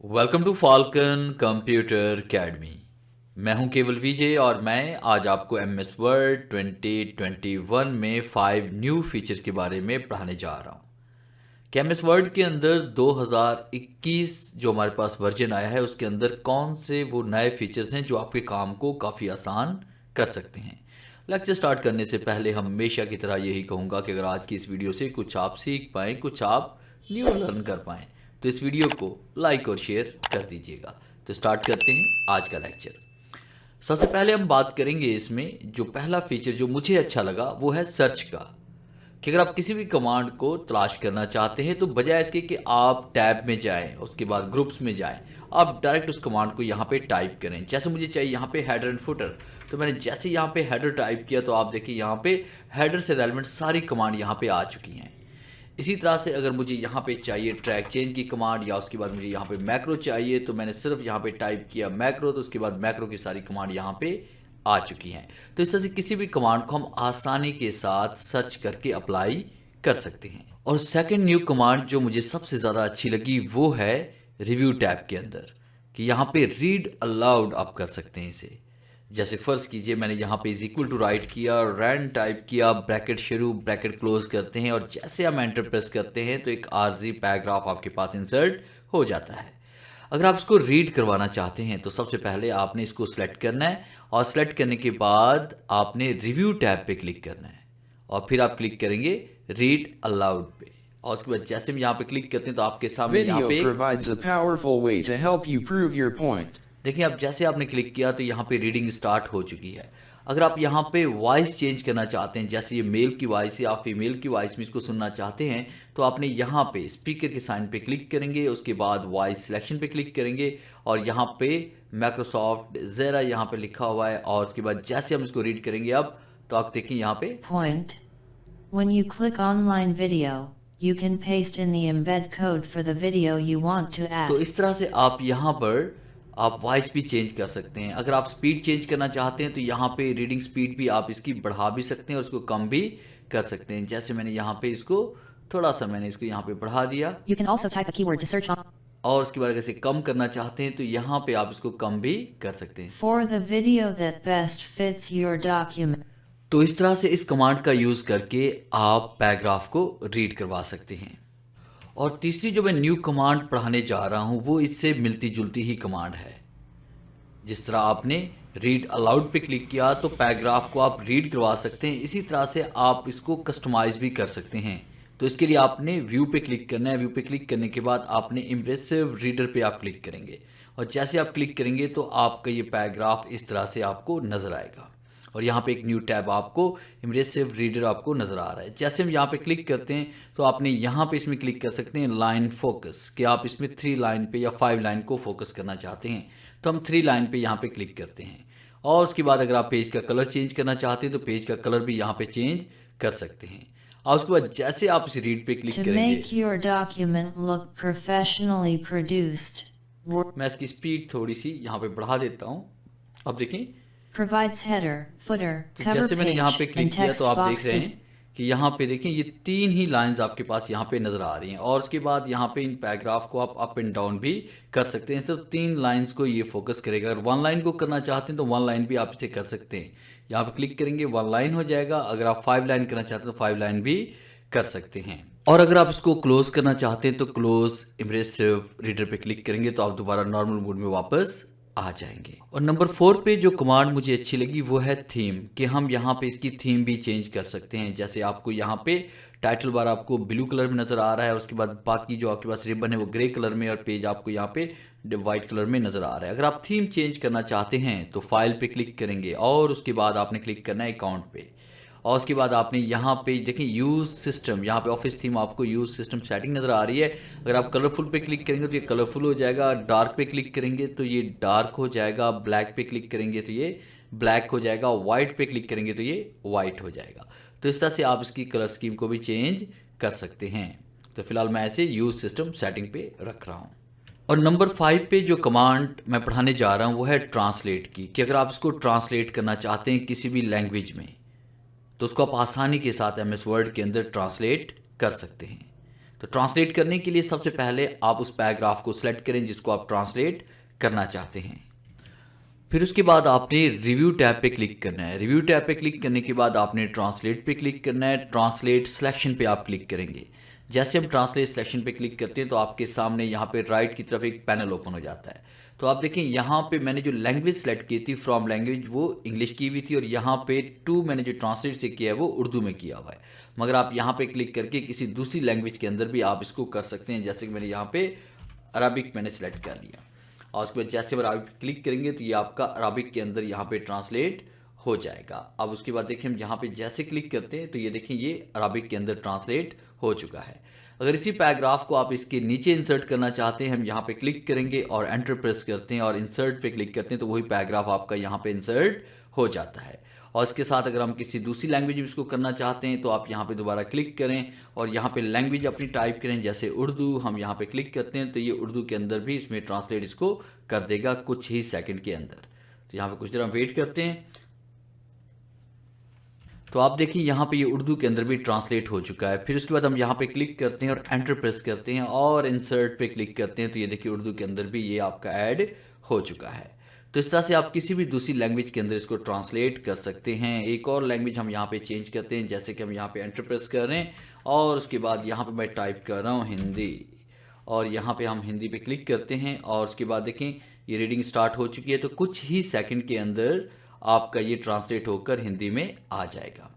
Welcome to Falcon computer academy. मैं हूं केवल विजय और मैं आज आपको एम एस वर्ड 2021 में 5 न्यू फीचर्स के बारे में पढ़ाने जा रहा हूं कि एम एस वर्ड के अंदर 2021 जो हमारे पास वर्जन आया है उसके अंदर कौन से वो नए फीचर्स हैं जो आपके काम को काफ़ी आसान कर सकते हैं। लेक्चर स्टार्ट करने से पहले हमेशा की तरह यही कहूँगा कि अगर आज की इस वीडियो से कुछ आप सीख पाएँ, कुछ आप न्यू लर्न कर पाएँ, तो इस वीडियो को लाइक और शेयर कर दीजिएगा। तो स्टार्ट करते हैं आज का लेक्चर। सबसे पहले हम बात करेंगे इसमें जो पहला फीचर जो मुझे अच्छा लगा वो है सर्च का, कि अगर आप किसी भी कमांड को तलाश करना चाहते हैं तो बजाय इसके कि आप टैब में जाएं, उसके बाद ग्रुप्स में जाएं, आप डायरेक्ट उस कमांड को यहाँ पे टाइप करें। जैसे मुझे चाहिए यहाँ पे हेडर एंड फुटर, तो मैंने जैसे यहाँ पे हेडर टाइप किया तो आप देखिए यहाँ पे हेडर से रेलेवेंट सारी कमांड यहाँ पे आ चुकी हैं। इसी तरह से अगर मुझे यहाँ पे चाहिए ट्रैक चेंज की कमांड या उसके बाद मुझे यहाँ पे मैक्रो चाहिए तो मैंने सिर्फ यहाँ पे टाइप किया मैक्रो, तो उसके बाद मैक्रो की सारी कमांड यहाँ पे आ चुकी हैं। तो इस तरह से किसी भी कमांड को हम आसानी के साथ सर्च करके अप्लाई कर सकते हैं। और सेकंड न्यू कमांड जो मुझे सबसे ज़्यादा अच्छी लगी वो है रिव्यू टैब के अंदर, कि यहाँ पे रीड अलाउड आप कर सकते हैं इसे। जैसे फर्ज कीजिए मैंने यहाँ पे इज इक्वल टू राइट किया, रैन टाइप किया, ब्रैकेट शुरू ब्रैकेट क्लोज करते हैं और जैसे हम एंटर प्रेस करते हैं तो एक आरजी पैराग्राफ आपके पास इंसर्ट हो जाता है। अगर आप इसको रीड करवाना चाहते हैं तो सबसे पहले आपने इसको सिलेक्ट करना है और सिलेक्ट करने के बाद आपने रिव्यू टैब पे क्लिक करना है और फिर आप क्लिक करेंगे रीड अलाउड पे और उसके बाद जैसे हम यहाँ पे क्लिक करते हैं तो आपके सामने यहाँ Video पे provides a powerful way to help you prove your point. देखिए आप जैसे आपने क्लिक किया तो यहाँ पे रीडिंग स्टार्ट हो चुकी है। अगर आप यहाँ पे वॉइस चेंज करना चाहते हैं, जैसे ये मेल की वॉइस है, आप फीमेल की वॉइस में इसको सुनना चाहते हैं तो आपने यहाँ पे स्पीकर के साइन पे क्लिक करेंगे, उसके बाद वॉइस सिलेक्शन पे क्लिक करेंगे और यहाँ पे माइक्रोसॉफ्ट ज़ेरा यहाँ पे लिखा हुआ है और उसके बाद जैसे हम इसको रीड करेंगे अब तो आप देखें यहाँ पे Point. When you click online video, you can paste in the embed code for the video you want to तो add. इस तरह से आप यहाँ पर आप वॉइस भी चेंज कर सकते हैं। अगर आप स्पीड चेंज करना चाहते हैं तो यहाँ पे रीडिंग स्पीड भी आप इसकी बढ़ा भी सकते हैं और उसको कम भी कर सकते हैं। जैसे मैंने यहाँ पे इसको थोड़ा सा मैंने इसको यहाँ पे बढ़ा दिया You can also type a keyword to search on. और उसके बाद अगर इसे कम करना चाहते हैं तो यहाँ पे आप इसको कम भी कर सकते हैं। For the video that best fits your document. तो इस तरह से इस कमांड का यूज़ करके आप पैराग्राफ को रीड करवा सकते हैं। और तीसरी जो मैं न्यू कमांड पढ़ाने जा रहा हूँ वो इससे मिलती जुलती ही कमांड है। जिस तरह आपने रीड अलाउड पे क्लिक किया तो पैराग्राफ को आप रीड करवा सकते हैं, इसी तरह से आप इसको कस्टमाइज भी कर सकते हैं। तो इसके लिए आपने व्यू पे क्लिक करना है। व्यू पे क्लिक करने के बाद आपने इम्प्रेसिव रीडर पे आप क्लिक करेंगे और जैसे आप क्लिक करेंगे तो आपका ये पैराग्राफ इस तरह से आपको नज़र आएगा और यहाँ पे एक न्यू टैब आपको इम्प्रेसिव रीडर आपको नज़र आ रहा है। जैसे हम यहाँ पे क्लिक करते हैं तो आपने यहाँ पे इसमें क्लिक कर सकते हैं लाइन फोकस, कि आप इसमें 3 लाइन पे या 5 लाइन को फोकस करना चाहते हैं तो हम 3 लाइन पे यहाँ पे क्लिक करते हैं और उसके बाद अगर आप पेज का कलर चेंज करना चाहते हैं तो पेज का कलर भी यहाँ पे चेंज कर सकते हैं और उसके बाद जैसे आप इस रीड पे क्लिक To करेंगे make your document look professionally produced, Word मैं इसकी स्पीड थोड़ी सी यहाँ पे बढ़ा देता हूँ। अब देखें provides header, footer, तो cover जैसे मैंने यहाँ पे page, क्लिक and किया text तो आप देख box. रहे हैं कि यहाँ पे देखें ये 3 ही लाइंस आपके पास यहाँ पे नज़र आ रही हैं और उसके बाद यहाँ पे इन पैराग्राफ को आप अप एंड डाउन भी कर सकते हैं। सिर्फ 3 लाइंस को ये फोकस करेगा। अगर 1 लाइन को करना चाहते हैं तो 1 लाइन भी आप इसे कर सकते हैं। यहाँ पे क्लिक करेंगे 1 लाइन हो जाएगा। अगर आप 5 लाइन करना चाहते हैं तो 5 लाइन भी कर सकते हैं। और अगर आप इसको क्लोज करना चाहते हैं तो क्लोज इम्प्रेसिव रीडर पे क्लिक करेंगे तो आप दोबारा नॉर्मल मोड में वापस आ जाएंगे। और नंबर 4 पे जो कमांड मुझे अच्छी लगी वो है थीम, कि हम यहाँ पे इसकी थीम भी चेंज कर सकते हैं। जैसे आपको यहाँ पे टाइटल बार आपको ब्लू कलर में नज़र आ रहा है, उसके बाद बाकी जो आपके पास रिबन है वो ग्रे कलर में और पेज आपको यहाँ पे वाइट कलर में नज़र आ रहा है। अगर आप थीम चेंज करना चाहते हैं तो फाइल पे क्लिक करेंगे और उसके बाद आपने क्लिक करना है अकाउंट पे और उसके बाद आपने यहाँ पे देखें यूज़ सिस्टम, यहाँ पे ऑफिस थीम आपको यूज़ सिस्टम सेटिंग नज़र आ रही है। अगर आप कलरफुल पे क्लिक करेंगे तो ये कलरफुल हो जाएगा, डार्क पे क्लिक करेंगे तो ये डार्क हो जाएगा, ब्लैक पे क्लिक करेंगे तो ये ब्लैक हो जाएगा, वाइट पे क्लिक करेंगे तो ये वाइट हो जाएगा। तो इस तरह से आप इसकी कलर स्कीम को भी चेंज कर सकते हैं। तो फिलहाल मैं ऐसे यूज़ सिस्टम सेटिंग पे रख रहा हूँ। और नंबर 5 पे जो कमांड मैं पढ़ाने जा रहा हूँ वो है ट्रांसलेट की, कि अगर आप इसको ट्रांसलेट करना चाहते हैं किसी भी लैंग्वेज में तो उसको आप आसानी के साथ एम एस वर्ड के अंदर ट्रांसलेट कर सकते हैं। तो ट्रांसलेट करने के लिए सबसे पहले आप उस पैराग्राफ को सिलेक्ट करें जिसको आप ट्रांसलेट करना चाहते हैं। फिर उसके बाद आपने रिव्यू टैब पे क्लिक करना है। रिव्यू टैब पे क्लिक करने के बाद आपने ट्रांसलेट पे क्लिक करना है। ट्रांसलेट सिलेक्शन पे आप क्लिक करेंगे। जैसे हम ट्रांसलेट सिलेक्शन पे क्लिक करते हैं तो आपके सामने यहाँ पे राइट की तरफ एक पैनल ओपन हो जाता है। तो आप देखें यहाँ पे मैंने जो लैंग्वेज सेलेक्ट की थी फ्रॉम लैंग्वेज वो इंग्लिश की हुई थी और यहाँ पे टू मैंने जो ट्रांसलेट से किया है वो उर्दू में किया हुआ है। मगर आप यहाँ पे क्लिक करके किसी दूसरी लैंग्वेज के अंदर भी आप इसको कर सकते हैं। जैसे कि मैंने यहाँ पे अरबिक मैंने सेलेक्ट कर लिया और उसके बाद जैसे हम अरबिक क्लिक करेंगे तो ये आपका अरबिक के अंदर यहाँ पे ट्रांसलेट हो जाएगा। अब उसके बाद देखिए हम यहाँ पे जैसे क्लिक करते हैं तो ये देखिए ये अरबिक के अंदर ट्रांसलेट हो चुका है। अगर इसी पैराग्राफ को आप इसके नीचे इंसर्ट करना चाहते हैं हम यहाँ पे क्लिक करेंगे और एंटर प्रेस करते हैं और इंसर्ट पे क्लिक करते हैं तो वही पैराग्राफ आपका यहाँ पे इंसर्ट हो जाता है। और इसके साथ अगर हम किसी दूसरी लैंग्वेज में इसको करना चाहते हैं तो आप यहाँ पे दोबारा क्लिक करें और यहाँ पे लैंग्वेज अपनी टाइप करें। जैसे उर्दू हम यहाँ पे क्लिक करते हैं तो ये उर्दू के अंदर भी इसमें ट्रांसलेट इसको कर देगा कुछ ही सेकंड के अंदर। तो यहाँ पे कुछ देर हम वेट करते हैं तो आप देखिए यहाँ पे ये उर्दू के अंदर भी ट्रांसलेट हो चुका है। फिर उसके बाद हम यहाँ पे क्लिक करते हैं और एंटर प्रेस करते हैं और इंसर्ट पे क्लिक करते हैं तो ये देखिए उर्दू के अंदर भी ये आपका ऐड हो चुका है। तो इस तरह से आप किसी भी दूसरी लैंग्वेज के अंदर इसको ट्रांसलेट कर सकते हैं। एक और लैंग्वेज हम यहाँ पे चेंज करते हैं। जैसे कि हम यहाँ पे एंटर प्रेस कर रहे हैं और उसके बाद यहाँ पे मैं टाइप कर रहा हूँ हिंदी और यहाँ पे हम हिंदी पे क्लिक करते हैं और उसके बाद देखें ये रीडिंग स्टार्ट हो चुकी है। तो कुछ ही सेकंड के अंदर आपका ये ट्रांसलेट होकर हिंदी में आ जाएगा।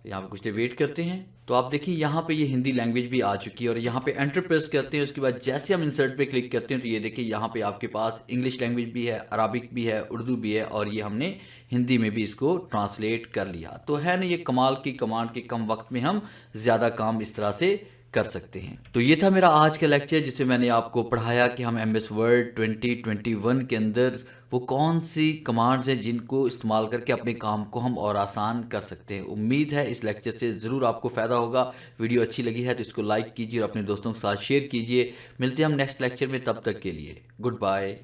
यहाँ पे कुछ देर वेट करते हैं तो आप देखिए यहाँ पे ये हिंदी लैंग्वेज भी आ चुकी है और यहाँ पे एंटर प्रेस करते हैं। उसके बाद जैसे हम इंसर्ट पे क्लिक करते हैं तो ये देखिए यहाँ पे आपके पास इंग्लिश लैंग्वेज भी है, अरबिक भी है, उर्दू भी है और ये हमने हिंदी में भी इसको ट्रांसलेट कर लिया। तो है ना ये कमाल की कमांड के कम वक्त में हम ज़्यादा काम इस तरह से कर सकते हैं। तो ये था मेरा आज का लेक्चर जिससे मैंने आपको पढ़ाया कि हम MS वर्ड 2021 के अंदर वो कौन सी कमांड्स हैं जिनको इस्तेमाल करके अपने काम को हम और आसान कर सकते हैं। उम्मीद है इस लेक्चर से ज़रूर आपको फ़ायदा होगा। वीडियो अच्छी लगी है तो इसको लाइक कीजिए और अपने दोस्तों के साथ शेयर कीजिए। मिलते हैं हम नेक्स्ट लेक्चर में, तब तक के लिए गुड बाय।